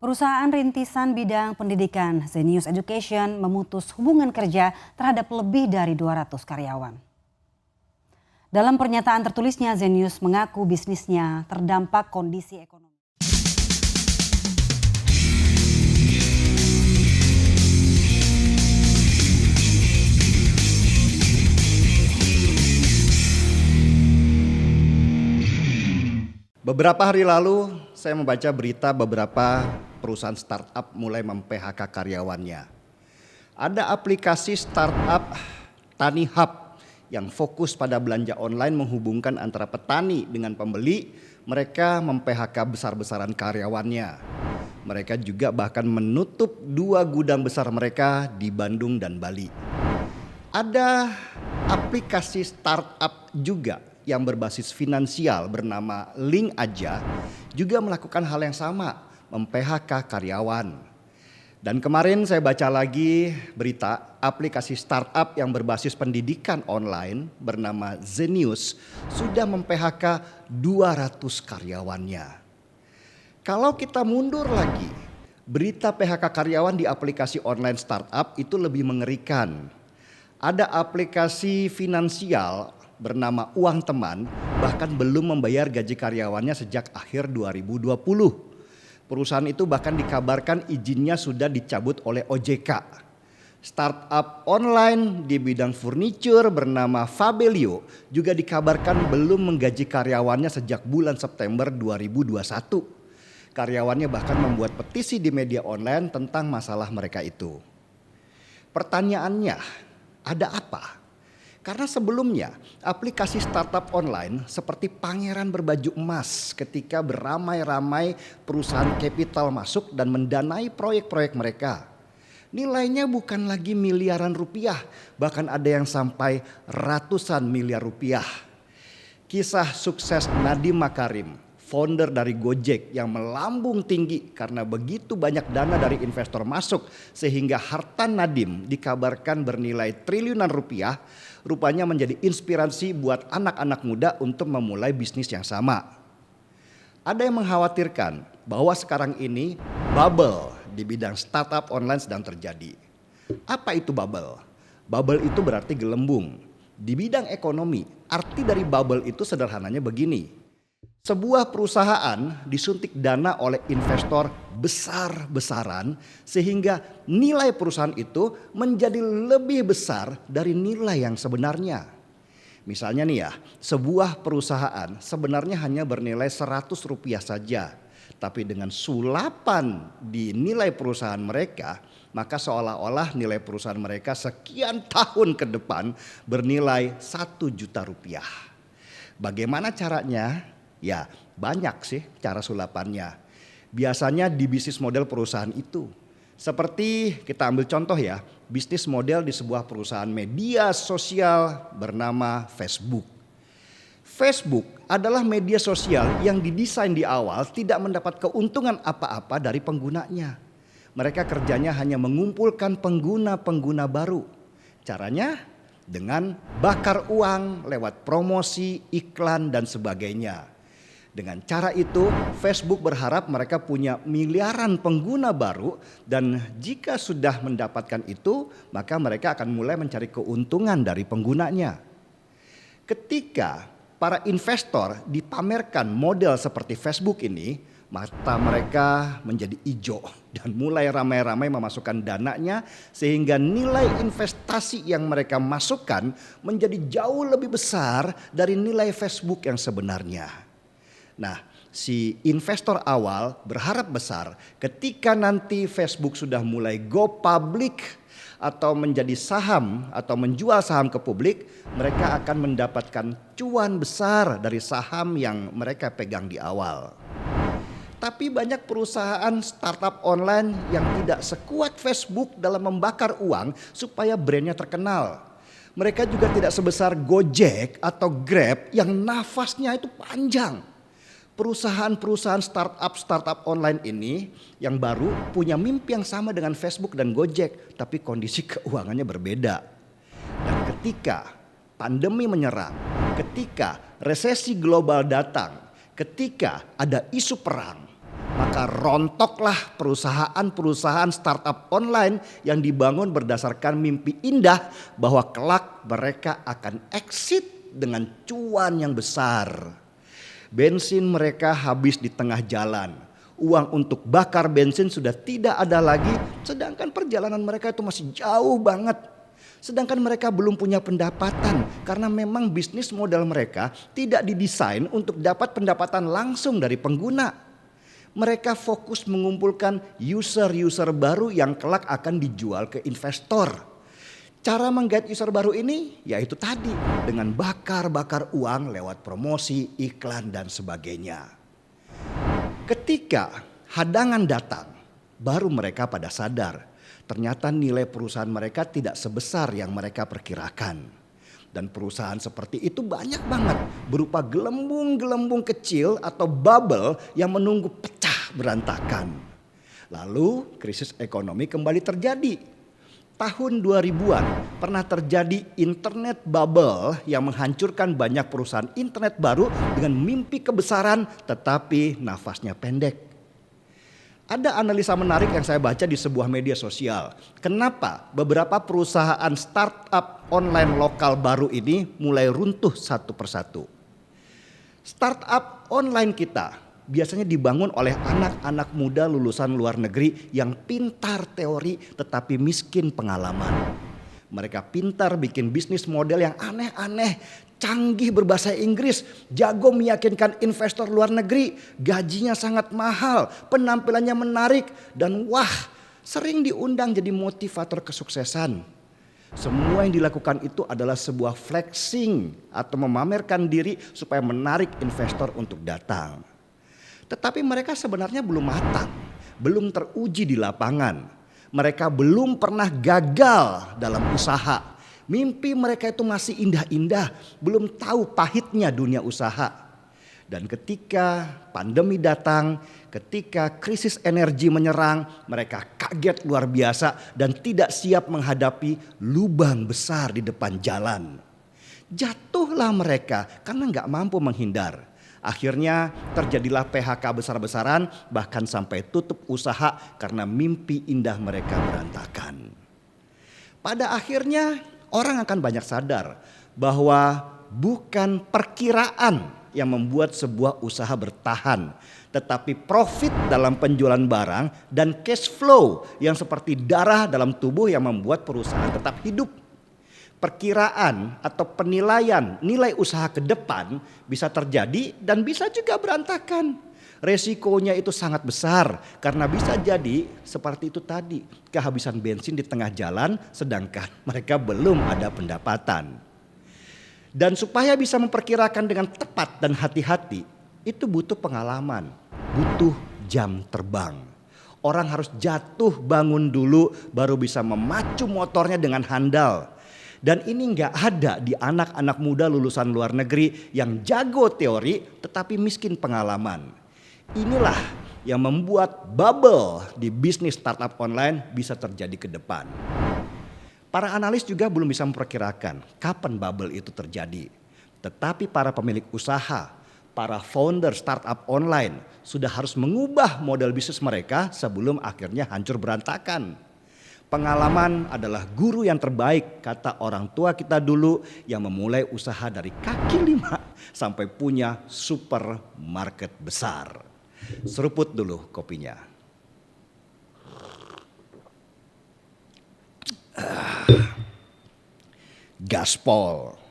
Perusahaan rintisan bidang pendidikan Zenius Education memutus hubungan kerja terhadap lebih dari 200 karyawan. Dalam pernyataan tertulisnya, Zenius mengaku bisnisnya terdampak kondisi ekonomi. Beberapa hari lalu saya membaca berita beberapa perusahaan startup mulai mem-PHK karyawannya. Ada aplikasi startup Tani Hub yang fokus pada belanja online menghubungkan antara petani dengan pembeli. Mereka mem-PHK besar-besaran karyawannya. Mereka juga bahkan menutup 2 gudang besar mereka di Bandung dan Bali. Ada aplikasi startup juga yang berbasis finansial bernama Link Aja juga melakukan hal yang sama, mem-PHK karyawan. Dan kemarin saya baca lagi berita aplikasi startup yang berbasis pendidikan online bernama Zenius sudah mem-PHK 200 karyawannya. Kalau kita mundur lagi, berita PHK karyawan di aplikasi online startup itu lebih mengerikan. Ada aplikasi finansial bernama Uang Teman bahkan belum membayar gaji karyawannya sejak akhir 2020. Perusahaan itu bahkan dikabarkan izinnya sudah dicabut oleh OJK. Startup online di bidang furniture bernama Fabelio juga dikabarkan belum menggaji karyawannya sejak bulan September 2021. Karyawannya bahkan membuat petisi di media online tentang masalah mereka itu. Pertanyaannya, ada apa? Karena sebelumnya aplikasi startup online seperti pangeran berbaju emas ketika beramai-ramai perusahaan kapital masuk dan mendanai proyek-proyek mereka. Nilainya bukan lagi miliaran rupiah, bahkan ada yang sampai ratusan miliar rupiah. Kisah sukses Nadiem Makarim, founder dari Gojek yang melambung tinggi karena begitu banyak dana dari investor masuk sehingga harta Nadiem dikabarkan bernilai triliunan rupiah, rupanya menjadi inspirasi buat anak-anak muda untuk memulai bisnis yang sama. Ada yang mengkhawatirkan bahwa sekarang ini bubble di bidang startup online sedang terjadi. Apa itu bubble? Bubble itu berarti gelembung. Di bidang ekonomi, arti dari bubble itu sederhananya begini. Sebuah perusahaan disuntik dana oleh investor besar-besaran sehingga nilai perusahaan itu menjadi lebih besar dari nilai yang sebenarnya. Misalnya nih ya, sebuah perusahaan sebenarnya hanya bernilai 100 rupiah saja. Tapi dengan sulapan di nilai perusahaan mereka, maka seolah-olah nilai perusahaan mereka sekian tahun ke depan bernilai 1 juta rupiah. Bagaimana caranya? Ya banyak sih cara sulapannya. Biasanya di bisnis model perusahaan itu. Seperti kita ambil contoh ya, bisnis model di sebuah perusahaan media sosial bernama Facebook. Facebook adalah media sosial yang didesain di awal tidak mendapat keuntungan apa-apa dari penggunanya. Mereka kerjanya hanya mengumpulkan pengguna-pengguna baru. Caranya dengan bakar uang lewat promosi, iklan dan sebagainya. Dengan cara itu, Facebook berharap mereka punya miliaran pengguna baru dan jika sudah mendapatkan itu, maka mereka akan mulai mencari keuntungan dari penggunanya. Ketika para investor dipamerkan model seperti Facebook ini, mata mereka menjadi hijau dan mulai ramai-ramai memasukkan dananya sehingga nilai investasi yang mereka masukkan menjadi jauh lebih besar dari nilai Facebook yang sebenarnya. Nah, si investor awal berharap besar ketika nanti Facebook sudah mulai go public atau menjadi saham atau menjual saham ke publik, mereka akan mendapatkan cuan besar dari saham yang mereka pegang di awal. Tapi banyak perusahaan startup online yang tidak sekuat Facebook dalam membakar uang supaya brandnya terkenal. Mereka juga tidak sebesar Gojek atau Grab yang nafasnya itu panjang. Perusahaan-perusahaan startup online ini yang baru punya mimpi yang sama dengan Facebook dan Gojek, tapi kondisi keuangannya berbeda. Dan ketika pandemi menyerang, ketika resesi global datang, ketika ada isu perang, maka rontoklah perusahaan-perusahaan startup online yang dibangun berdasarkan mimpi indah bahwa kelak mereka akan exit dengan cuan yang besar. Bensin mereka habis di tengah jalan. Uang untuk bakar bensin sudah tidak ada lagi, sedangkan perjalanan mereka itu masih jauh banget. Sedangkan mereka belum punya pendapatan karena memang bisnis modal mereka tidak didesain untuk dapat pendapatan langsung dari pengguna. Mereka fokus mengumpulkan user-user baru yang kelak akan dijual ke investor. Cara menggait user baru ini yaitu tadi dengan bakar-bakar uang lewat promosi, iklan dan sebagainya. Ketika hadangan datang, baru mereka pada sadar ternyata nilai perusahaan mereka tidak sebesar yang mereka perkirakan. Dan perusahaan seperti itu banyak banget berupa gelembung-gelembung kecil atau bubble yang menunggu pecah berantakan. Lalu krisis ekonomi kembali terjadi. Tahun 2000-an pernah terjadi internet bubble yang menghancurkan banyak perusahaan internet baru dengan mimpi kebesaran tetapi nafasnya pendek. Ada analisa menarik yang saya baca di sebuah media sosial. Kenapa beberapa perusahaan startup online lokal baru ini mulai runtuh satu persatu. Startup online kita biasanya dibangun oleh anak-anak muda lulusan luar negeri yang pintar teori tetapi miskin pengalaman. Mereka pintar bikin bisnis model yang aneh-aneh, canggih berbahasa Inggris, jago meyakinkan investor luar negeri, gajinya sangat mahal, penampilannya menarik, dan wah, sering diundang jadi motivator kesuksesan. Semua yang dilakukan itu adalah sebuah flexing atau memamerkan diri supaya menarik investor untuk datang. Tetapi mereka sebenarnya belum matang, belum teruji di lapangan. Mereka belum pernah gagal dalam usaha. Mimpi mereka itu masih indah-indah, belum tahu pahitnya dunia usaha. Dan ketika pandemi datang, ketika krisis energi menyerang, mereka kaget luar biasa dan tidak siap menghadapi lubang besar di depan jalan. Jatuhlah mereka karena nggak mampu menghindar. Akhirnya terjadilah PHK besar-besaran, bahkan sampai tutup usaha karena mimpi indah mereka berantakan. Pada akhirnya orang akan banyak sadar bahwa bukan perkiraan yang membuat sebuah usaha bertahan, tetapi profit dalam penjualan barang dan cash flow yang seperti darah dalam tubuh yang membuat perusahaan tetap hidup. Perkiraan atau penilaian nilai usaha ke depan bisa terjadi dan bisa juga berantakan. Resikonya itu sangat besar karena bisa jadi seperti itu tadi, kehabisan bensin di tengah jalan sedangkan mereka belum ada pendapatan. Dan supaya bisa memperkirakan dengan tepat dan hati-hati itu butuh pengalaman, butuh jam terbang. Orang harus jatuh bangun dulu baru bisa memacu motornya dengan handal. Dan ini nggak ada di anak-anak muda lulusan luar negeri yang jago teori tetapi miskin pengalaman. Inilah yang membuat bubble di bisnis startup online bisa terjadi ke depan. Para analis juga belum bisa memperkirakan kapan bubble itu terjadi. Tetapi para pemilik usaha, para founder startup online sudah harus mengubah model bisnis mereka sebelum akhirnya hancur berantakan. Pengalaman adalah guru yang terbaik, kata orang tua kita dulu yang memulai usaha dari kaki lima sampai punya supermarket besar. Seruput dulu kopinya. Gaspol.